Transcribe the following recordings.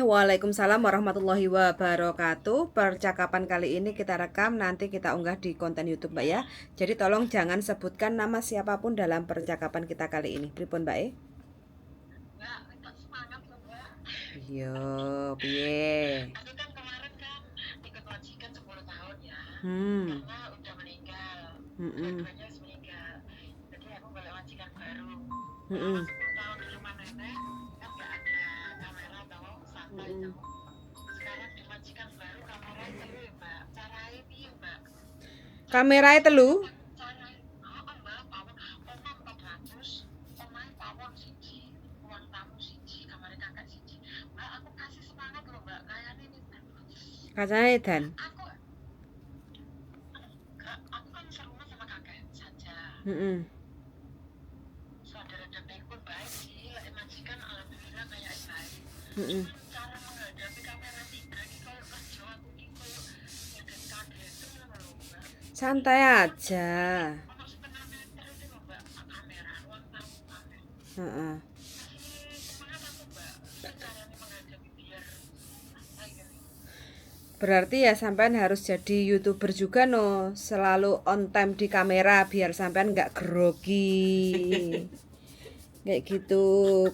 Waalaikumsalam warahmatullahi wabarakatuh. Percakapan kali ini kita rekam, nanti kita unggah di konten YouTube, Mbak ya. Jadi tolong jangan sebutkan nama siapapun dalam percakapan kita kali ini. Pripun, Mbak? Mbak, minta semangat loh Mbak. Yo, piye? Aku kan kemarin kan ikut majikan 10 tahun ya. Hmm. Karena udah meninggal. Mm-mm. Dua-duanya meninggal. Jadi aku balik majikan baru. Selama Mm-mm. 10 tahun di rumah nenek kan nggak ada kamera atau santai Mm-mm. tahu. Sekarang di majikan baru kamera telu ya Mbak. Caranya piye Mbak? Kameranya telu. Caranya, Mbak, pawon. Omah 400, omah pawon siji, ruang tamu siji, kamar kakak siji. Mbak, aku kasih semangat loh Mbak. Kayaknya ini Kacanya edan. aku kan serumah sama kakek saja. Mm-mm. Saudara dan pun baik sih, lek majikan alhamdulillah kayak baik. Mm-mm. Cuman cara menghadapi kamera tiga ini kalau kerja aku ini kalau kaget itu loh Mbak. Santai aja. Ono setengah meter itu loh Mbak, kamera ruang tamu kamera. Heeh. Kasih semangat aku Mbak. Caranya menghadapi biar santai gitu. Berarti ya sampean harus jadi YouTuber juga no, selalu on time di kamera biar sampean nggak grogi. Kayak gitu.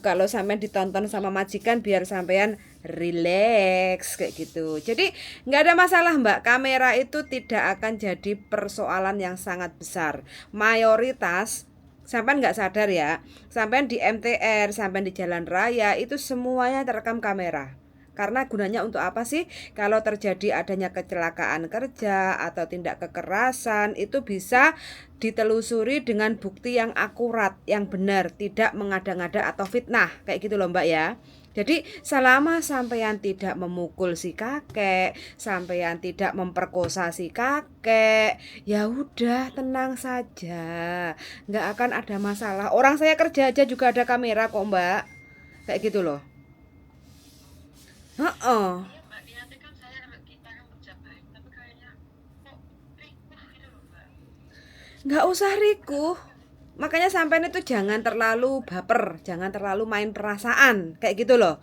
Kalau sampean ditonton sama majikan biar sampean relax kayak gitu. Jadi nggak ada masalah Mbak. Kamera itu tidak akan jadi persoalan yang sangat besar. Mayoritas sampean nggak sadar ya. Sampean di MTR, sampean di jalan raya itu semuanya terekam kamera. Karena gunanya untuk apa sih? Kalau terjadi adanya kecelakaan kerja atau tindak kekerasan, itu bisa ditelusuri dengan bukti yang akurat, yang benar, tidak mengada-ngada atau fitnah, kayak gitu loh Mbak ya. Jadi selama sampean tidak memukul si kakek, sampean tidak memperkosa si kakek, ya udah tenang saja, nggak akan ada masalah. Orang saya kerja aja juga ada kamera kok Mbak, kayak gitu loh. Heeh. Iya Mbak, niatnya kan saya kita kan kerja baik, tapi kayaknya kok rikuh gitu loh Mbak. Nggak usah rikuh. Makanya sampean itu jangan terlalu baper, jangan terlalu main perasaan, kayak gitu loh.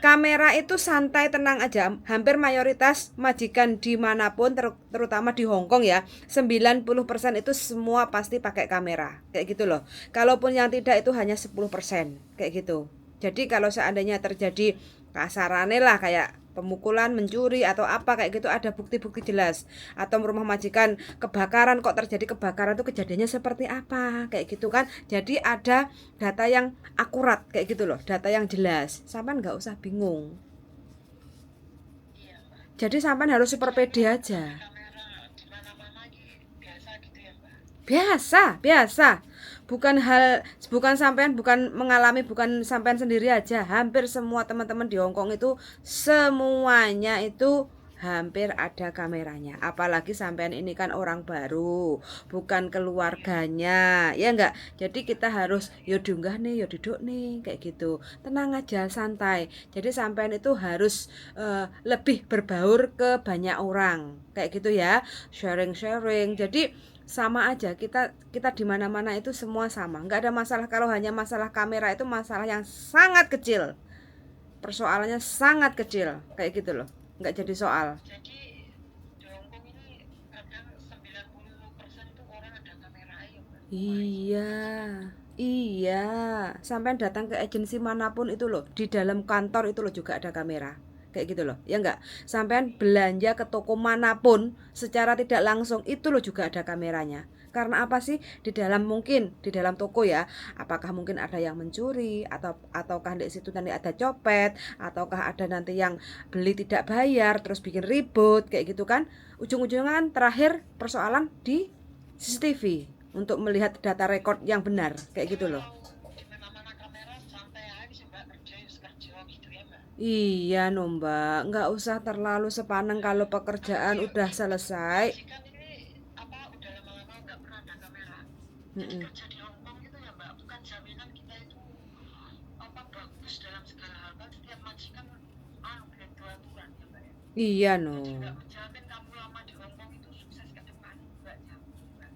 Kamera itu santai tenang aja. Hampir mayoritas majikan dimanapun, terutama di Hong Kong ya, 90% itu semua pasti pakai kamera, kayak gitu loh. Kalaupun yang tidak itu hanya 10%, kayak gitu. Jadi kalau seandainya terjadi kasarane lah kayak pemukulan, mencuri atau apa kayak gitu, ada bukti-bukti jelas. Atau rumah majikan kebakaran, kok terjadi kebakaran itu kejadiannya seperti apa kayak gitu kan. Jadi ada data yang akurat kayak gitu loh, data yang jelas. Sampai nggak usah bingung. Iya Mbak. Jadi sampai harus super Jadi pede aku aja. kamera di mana-mana gitu biasa gitu ya Mbak. Biasa. Bukan sampean, bukan mengalami, bukan sampean sendiri aja. Hampir semua teman-teman di Hong Kong itu semuanya itu hampir ada kameranya. Apalagi sampean ini kan orang baru, bukan Iya. keluarganya, ya enggak. Jadi kita harus yo diunggah nih, yo duduk nih, kayak gitu. Tenang aja, santai. Jadi sampean itu harus lebih berbaur ke banyak orang, kayak gitu ya. Sharing-sharing. Jadi sama aja, kita kita di mana-mana itu semua sama, nggak ada masalah. Kalau hanya masalah kamera itu masalah yang sangat kecil, persoalannya sangat kecil kayak gitu loh, nggak jadi soal. Jadi di Hongkong ini kadang 90% itu orang ada kamera ya Mbak. Wah, Iya, semangat sekali. iya, sampai datang ke agensi manapun itu loh, di dalam kantor itu loh juga ada kamera kayak gitu loh, ya enggak. Sampai belanja ke toko manapun secara tidak langsung itu loh juga ada kameranya. Karena apa sih? Di dalam, mungkin di dalam toko ya, apakah mungkin ada yang mencuri, ataukah di situ nanti ada copet, ataukah ada nanti yang beli tidak bayar terus bikin ribut kayak gitu kan. Ujung-ujungnya kan terakhir persoalan di CCTV untuk melihat data rekod yang benar kayak Jadi gitu loh. kalau di mana-mana kamera santai aja sih Mbak, kerja ya kerja gitu ya Mbak. Iya no Mbak, nggak usah terlalu sepaneng kalau Tapi pekerjaan udah selesai. majikan ini apa udah lama-lama nggak pernah ada kamera. Jadi Mm-mm. kerja di Hongkong itu ya Mbak, bukan jaminan kita itu apa bagus dalam segala hal kan setiap majikan punya dua aturan ya Mbak ya. Iya no. Jadi nggak menjamin kamu lama di Hongkong itu sukses ke depan, nggak jamin Mbak.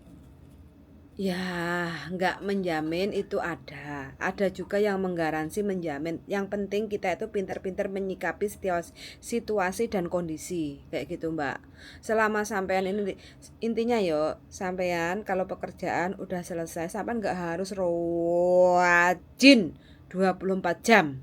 Ya, nggak menjamin itu ada. Ada juga yang menggaransi menjamin. Yang penting kita itu pintar-pintar menyikapi setiap situasi dan kondisi. Kayak gitu, Mbak. Selama sampean ini intinya yo, sampean kalau pekerjaan udah selesai, sampean nggak harus rajin 24 jam.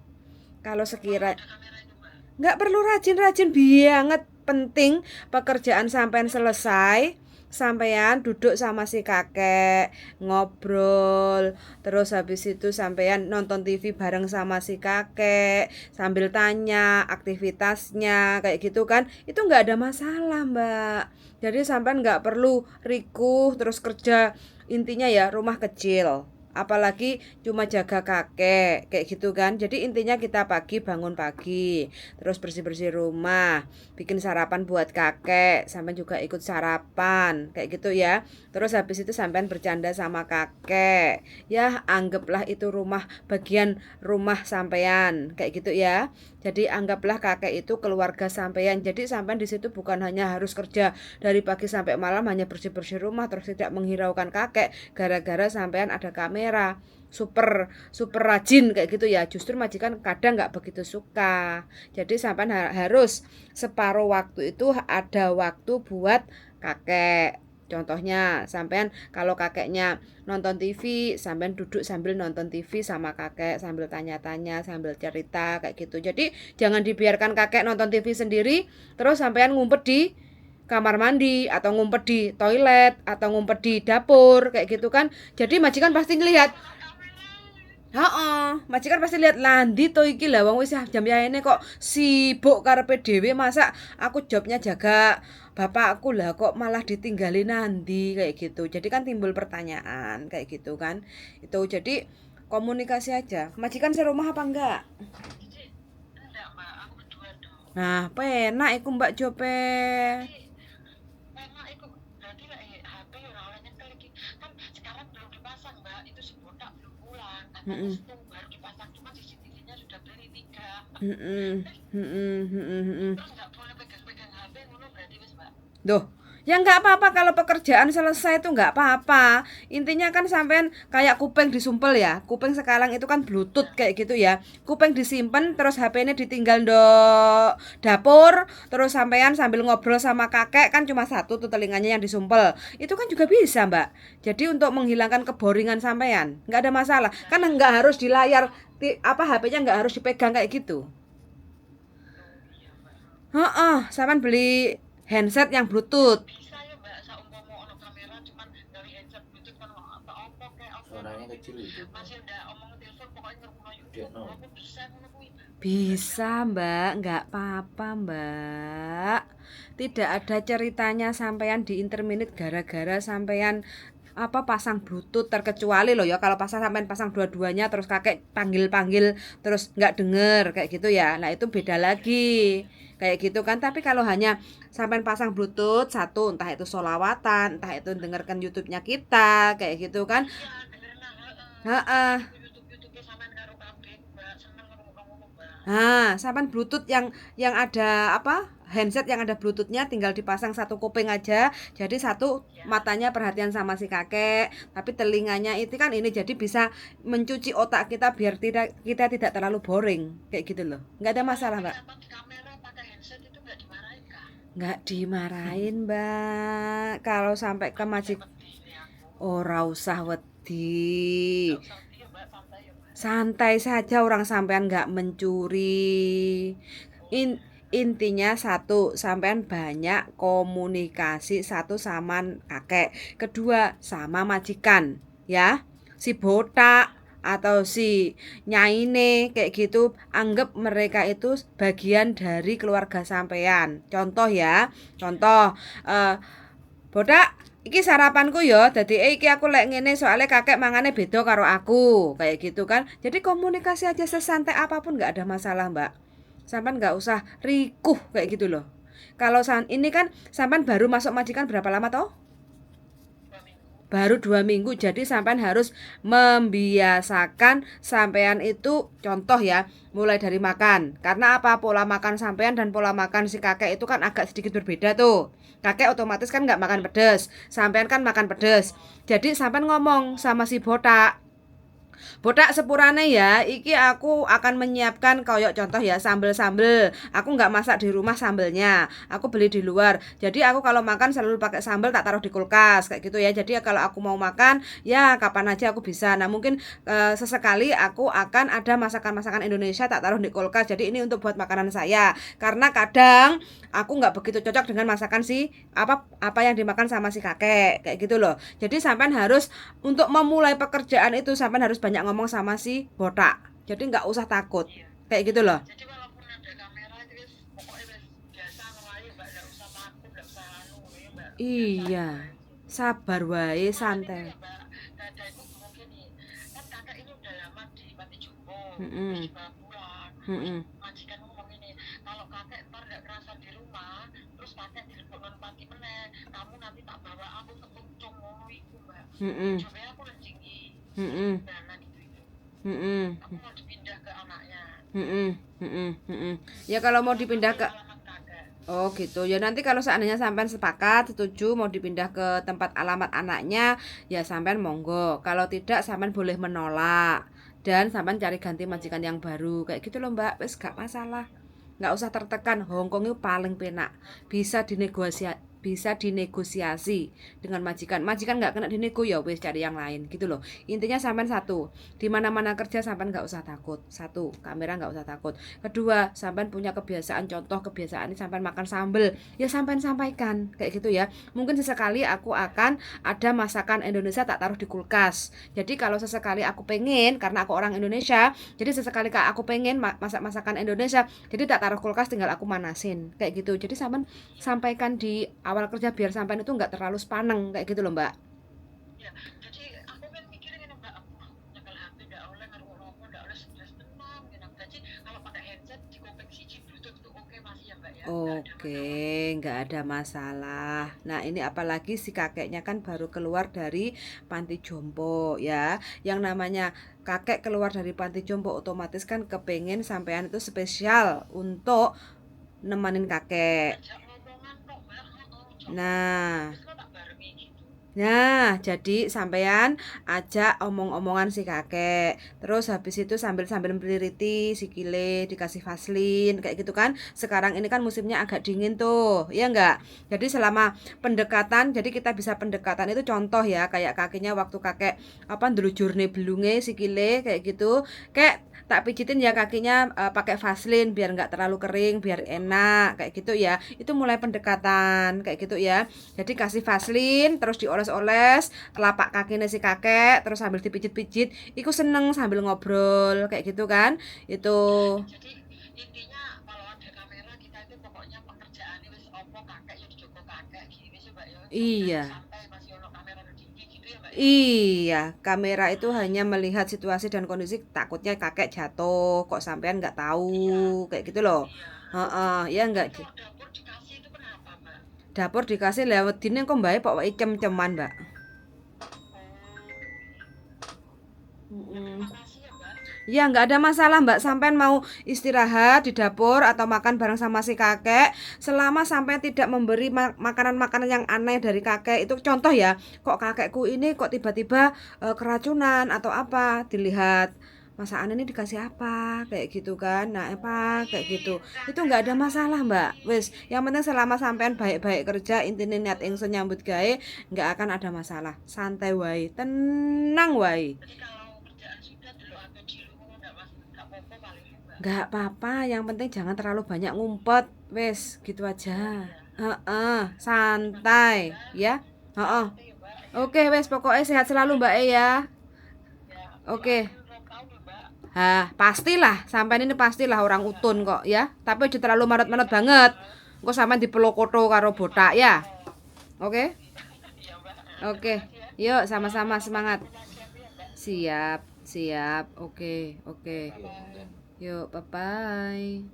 Kalau Oh, kalau sekira ada kamera itu mbak. nggak perlu rajin-rajin banget, penting pekerjaan sampean selesai, sampean duduk sama si kakek, ngobrol, terus habis itu sampean nonton TV bareng sama si kakek, sambil tanya aktivitasnya, kayak gitu kan, itu nggak ada masalah, Mbak. Jadi sampean nggak perlu rikuh terus kerja, intinya ya rumah kecil. Apalagi cuma jaga kakek kayak gitu kan. Jadi intinya kita pagi bangun pagi, terus bersih-bersih rumah, bikin sarapan buat kakek, sampai juga ikut sarapan kayak gitu ya. Terus habis itu sampean bercanda sama kakek. Ya, anggaplah itu rumah, bagian rumah sampean kayak gitu ya. Jadi anggaplah kakek itu keluarga sampean. Jadi sampean di situ bukan hanya harus kerja dari pagi sampai malam hanya bersih-bersih rumah terus tidak menghiraukan kakek gara-gara sampean ada kamera. Super super rajin kayak gitu ya. Justru majikan kadang nggak begitu suka. Jadi sampean harus separuh waktu itu ada waktu buat kakek. Contohnya, sampean kalau kakeknya nonton TV, sampean duduk sambil nonton TV sama kakek, sambil tanya-tanya, sambil cerita kayak gitu. Jadi jangan dibiarkan kakek nonton TV sendiri, terus sampean ngumpet di kamar mandi atau ngumpet di toilet atau ngumpet di dapur kayak gitu kan. Jadi majikan pasti ngelihat. Kalau kamera. Heeh, majikan pasti lihat landi to iki lah wong wis jam yaene kok sibuk karepe dhewe masa aku jobnya jaga bapakku lah kok malah ditinggalin nanti kayak gitu. Jadi kan timbul pertanyaan kayak gitu kan. Itu jadi komunikasi aja. Majikan serumah apa enggak? Jadi enggak mbak, aku berdua dong. Nah, penak iku Mbak Jope. Berarti memang itu berarti lah HP orang oleh nyetel iki. Kan sekarang belum dipasang mbak, itu si botak belum pulang. Katanya Heeh. itu baru dipasang, cuma CCTV-nya sudah beli 3. Heeh. Heeh, heeh, heeh. Terus nggak boleh pegang-pegang HP ngono berarti wis mbak. Duh, ya nggak apa-apa kalau pekerjaan selesai itu nggak apa-apa. Intinya kan sampean kayak kuping disumpel ya. Kuping sekarang itu kan bluetooth Ya. kayak gitu ya. Kuping disimpan terus HP-nya ditinggal do dapur, terus sampean sambil ngobrol sama kakek kan cuma satu tuh telinganya yang disumpel. Itu kan juga bisa, Mbak. Jadi untuk menghilangkan keboringan sampean, nggak ada masalah. Nah Kan iya. nggak harus di layar apa HP-nya nggak harus dipegang kayak gitu. Oh iya mbak. Heeh, sampean beli handset yang bluetooth. Bisa ya mbak, saumpama ono kamera cuman dari headset bluetooth kan apa kayak apa Suaranya kecil itu. masih udah omong telepon pokoknya ngerungokno Dia YouTube no. aku bisa ngono kuwi mbak. Bisa, Mbak, nggak apa-apa, Mbak. Tidak ada ceritanya sampean di interminute gara-gara sampean apa pasang bluetooth, terkecuali loh ya kalau pasang sampean pasang dua-duanya terus kakek panggil-panggil terus nggak denger kayak gitu ya. Nah, itu beda Iya iya lagi. Kayak gitu kan. Tapi kalau hanya sampean pasang bluetooth satu, entah itu sholawatan, entah itu dengarkan YouTube-nya kita, kayak gitu kan. iya bener nah Heeh. itu YouTube sampean karo kabeh mbak, seneng ngerungokno ngono mbak. Nah, sampan Bluetooth yang ada apa? Handset yang ada Bluetoothnya tinggal dipasang satu kuping aja. Jadi satu Ya matanya perhatian sama si kakek, tapi telinganya itu kan ini jadi bisa mencuci otak kita biar kita tidak terlalu boring kayak gitu loh. Nggak ada tapi kalau masalah, Mbak. kelihatan di kamera pakai headset itu nggak dimarahin kah? Nggak dimarahin, Mbak. Kalau sampai ke Aku saya majik wedi ini aku. ora usah wedi. Nggak usah wedi ya mbak, santai ya mbak. Santai saja orang sampean nggak mencuri. Oh In, iya. intinya satu, sampean banyak komunikasi satu sama kakek, kedua sama majikan, ya. Si botak atau si nyaine kayak gitu, anggap mereka itu bagian dari keluarga sampean. Contoh ya, contoh eh, botak iki sarapanku ya, dadi iki aku lek ngene soalnya kakek mangane beda karo aku, kayak gitu kan. Jadi komunikasi aja sesantai apapun nggak ada masalah, Mbak. Sampan nggak usah rikuh kayak gitu loh. Kalau ini kan sampan baru masuk majikan berapa lama toh? 2 minggu. baru 2 minggu. Jadi sampean harus membiasakan sampean itu, contoh ya, mulai dari makan. Karena apa? Pola makan sampean dan pola makan si kakek itu kan agak sedikit berbeda tuh. Kakek otomatis kan nggak makan pedes, sampean kan makan pedes. Jadi sampean ngomong sama si botak, botak sepurane ya, iki aku akan menyiapkan koyok contoh ya, sambel-sambel. Aku nggak masak di rumah sambelnya, aku beli di luar. Jadi aku kalau makan selalu pakai sambel, tak taruh di kulkas kayak gitu ya. Jadi kalau aku mau makan ya kapan aja aku bisa. Nah mungkin sesekali aku akan ada masakan-masakan Indonesia tak taruh di kulkas. Jadi ini untuk buat makanan saya. Karena kadang aku nggak begitu cocok dengan masakan si apa yang dimakan sama si kakek kayak gitu loh. Jadi sampean harus, untuk memulai pekerjaan itu sampean harus banyak ngomong sama si botak. Jadi nggak usah takut. Iya. Kayak gitu loh. Jadi walaupun ada kamera itu wis pokoknya wis biasa ngono Mbak, enggak usah takut, enggak usah anu ya Mbak. Iya. Sabar wae, Cuma ini santai. ya Mbak, dada itu mungkin nih. Kan kakak ini udah lama di Panti Jompo, terus Heeh. dibawa pulang. Terus Heeh. majikan ngomong ini, kalau kakek ntar nggak kerasa di rumah, terus kakek dilebokno panti meneh, kamu nanti tak bawa aku ke Tuncung ngono iku Mbak. Heeh. Coba aku lencingi. Heeh. Dana itu. Heeh. Aku mau dipindah ke anaknya. Heeh. Heeh. Heeh. Ya kalau mau dipindah ke, Alamat kakek. oh gitu. Ya nanti kalau seandainya sampean sepakat, setuju mau dipindah ke tempat alamat anaknya, ya sampean monggo. Kalau tidak sampean boleh menolak. Dan sampean cari ganti majikan yang baru. Kayak gitu loh Mbak, wis gak masalah. Nggak usah tertekan. Hongkong itu paling penak, bisa dinegosiasi dengan majikan. Majikan nggak kena dinego ya wes cari yang lain gitu loh. Intinya sampean satu, di mana mana kerja sampean nggak usah takut. Satu, kamera nggak usah takut. Kedua, sampean punya kebiasaan, contoh kebiasaan ini sampean makan sambel, ya sampean sampaikan kayak gitu ya. Mungkin sesekali aku akan ada masakan Indonesia tak taruh di kulkas. Jadi kalau sesekali aku pengen, karena aku orang Indonesia, jadi sesekali aku pengen masak masakan Indonesia, jadi tak taruh kulkas, tinggal aku manasin kayak gitu. Jadi sampean sampaikan di awal kerja biar sampean itu nggak terlalu sepaneng kayak gitu loh Mbak. Ya, jadi aku kan mikirnya gini Mbak, aku nyekel HP nggak oleh, ngaruh rokok nggak oleh, stres tenang gitu. Jadi kalau pakai headset di kuping siji Bluetooth itu oke masih ya Mbak ya, nggak ada Oke, masalah. nggak ada masalah. Nah ini apalagi si kakeknya kan baru keluar dari panti jompo ya. Yang namanya kakek keluar dari panti jompo otomatis kan kepengen sampean itu spesial untuk nemanin kakek. Ngajak ngomongan kok Mbak, ngajak ngomongan. Nah, Terus kok tak barengi gitu. Nah, jadi sampean ajak omong-omongan si kakek. Terus habis itu sambil-sambil meliriti sikile, dikasih vaselin kayak gitu kan. Sekarang ini kan musimnya agak dingin tuh, ya enggak? Jadi selama pendekatan, jadi kita bisa pendekatan itu contoh ya, kayak kakinya waktu kakek ndelujurne belunge sikile kayak gitu. Kayak tak pijitin ya kakinya pakai vaselin biar enggak terlalu kering, biar enak kayak gitu ya. Itu mulai pendekatan kayak gitu ya. Jadi kasih vaselin, terus dioles-oles telapak kakinya si kakek, terus sambil dipijit-pijit, iku seneng sambil ngobrol kayak gitu kan. Itu Jadi intinya kalau ada kamera kita itu pokoknya pekerjaannya wis opo kakek ya dijogo kakek gini wis Mbak ya. Jadi iya. santai masih ono kamera tinggi gitu ya Mbak ya. Iya, kamera itu hanya melihat situasi dan kondisi, takutnya kakek jatuh, kok sampean nggak Iya, tahu, kayak gitu loh. iya. Heeh, ya Tapi enggak. kalau dapur dikasih itu kenapa Mbak? Dapur dikasih lewat dini kok mbak pok cem-ceman mbak. Oh, ya Mm-mm. terima kasih ya Mbak. Ya nggak ada masalah mbak, sampean mau istirahat di dapur atau makan bareng sama si kakek, selama sampai tidak memberi makanan-makanan yang aneh dari kakek itu, contoh ya, kok kakekku ini kok tiba-tiba keracunan atau apa, dilihat masakan ini dikasih apa kayak gitu kan, nah Oh, apa kayak gitu, itu nggak ada masalah mbak, wes yang penting selama sampean baik-baik kerja, intinya niat ingsun nyambut gawe, nggak akan ada masalah, santai wae, tenang wae. jadi kalau kerjaan sudah dulu atau di rumah enggak Mas, enggak apa-apa paling ya Mbak. Gak apa-apa, yang penting jangan terlalu banyak ngumpet. Wes, gitu Oh aja. iya. Heeh, Terima kasih ya santai, Mbak. ya. Heeh. Hati-hati ya Mbak ya. Oke, wes pokoknya sehat selalu Mbak E ya. Ya, Oke. doain ulang tahun ya Mbak. Pastilah, sampai ini pastilah orang Ya, utun kok ya. Tapi aja terlalu manut-manut banget. Engko sampean dipelokoto karo botak ya. oh, Oke? iya Mbak. Oke. Terima kasih ya. Yuk, sama-sama semangat. Hati-hati ya Mbak. Siap, siap. Oke, oke. Bye-bye. Yuk, bye-bye.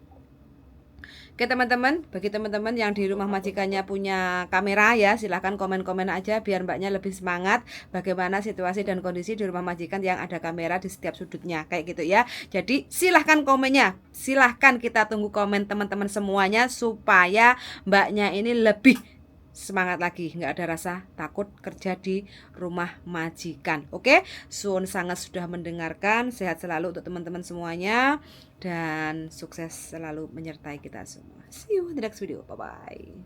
Oke teman-teman, bagi teman-teman yang di rumah majikannya punya kamera ya, silahkan komen-komen aja biar mbaknya lebih semangat bagaimana situasi dan kondisi di rumah majikan yang ada kamera di setiap sudutnya, kayak gitu ya. Jadi silahkan komennya, silahkan kita tunggu komen teman-teman semuanya supaya mbaknya ini lebih semangat lagi, nggak ada rasa takut kerja di rumah majikan. Oke, Suun sangat sudah mendengarkan, sehat selalu untuk teman-teman semuanya dan sukses selalu menyertai kita semua. See you in the next video, bye bye.